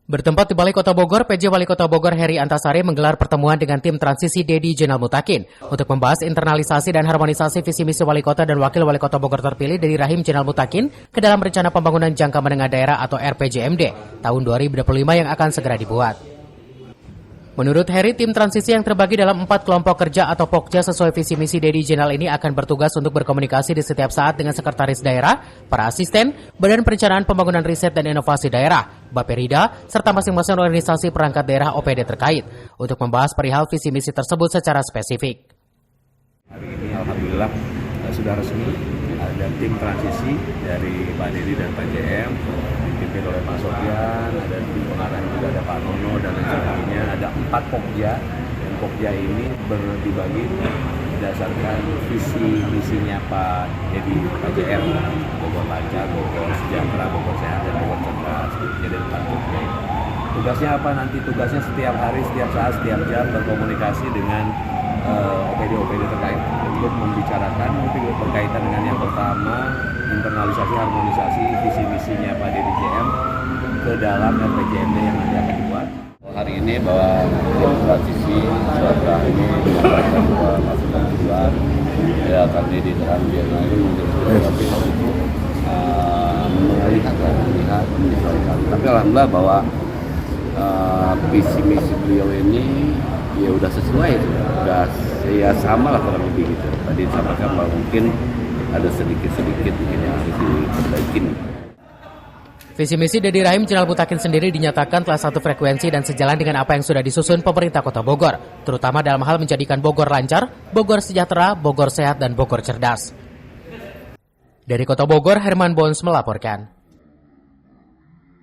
Bertempat di Balai Kota Bogor, PJ Wali Kota Bogor Heri Antasari menggelar pertemuan dengan tim transisi Dedi Jenal Mutakin untuk membahas internalisasi dan harmonisasi visi misi Wali Kota dan Wakil Wali Kota Bogor terpilih Dedi Rahim Jenal Mutakin ke dalam Rencana Pembangunan Jangka Menengah Daerah atau RPJMD tahun 2025 yang akan segera dibuat. Menurut Heri, tim transisi yang terbagi dalam 4 kelompok kerja atau Pokja sesuai visi misi Dedi Jenal ini akan bertugas untuk berkomunikasi di setiap saat dengan sekretaris daerah, para asisten, Badan Perencanaan Pembangunan Riset dan Inovasi Daerah, Bapperida, serta masing-masing organisasi perangkat daerah OPD terkait untuk membahas perihal visi misi tersebut secara spesifik. Hari ini alhamdulillah sudah resmi ada tim transisi dari Pak Dedi dan Pak JM, dipimpin oleh Pak Sofyan, ada tim pengarah juga ada Pak Nono dan lain sebagainya. Ada 4 Pokja, dan Pokja ini dibagi berdasarkan visi misinya Pak Dedi, Pak JM, Bogor Lancar, Bogor Sejahtera, Bogor Sehat, dan Bogor Cerdas. Jadi 4 Pokja ini. Tugasnya apa nanti? Tugasnya setiap hari, setiap saat, setiap jam berkomunikasi dengan OPD-OPD terkait untuk membicarakan berkaitan dengan yang pertama internalisasi harmonisasi visi misinya Pak Dedi JM ke dalam RPJMD yang nanti akan dibuat. Hari ini bahwa tim transisi suara ini menyampaikan bahwa masukan tujuan ya akan didikan biar nanti melihat menyesuaikan. Tapi alhamdulillah bahwa visi misi beliau ini ya udah sesuai, udah ya sama lah kurang lebih gitu. Tadi disampaikan bahwa mungkin ada sedikit mungkin yang harus diperbaiki. Visi misi Dedi Rahim Jenal Mutakin sendiri dinyatakan telah satu frekuensi dan sejalan dengan apa yang sudah disusun pemerintah Kota Bogor, terutama dalam hal menjadikan Bogor lancar, Bogor sejahtera, Bogor sehat, dan Bogor cerdas. Dari Kota Bogor, Herman Bons melaporkan.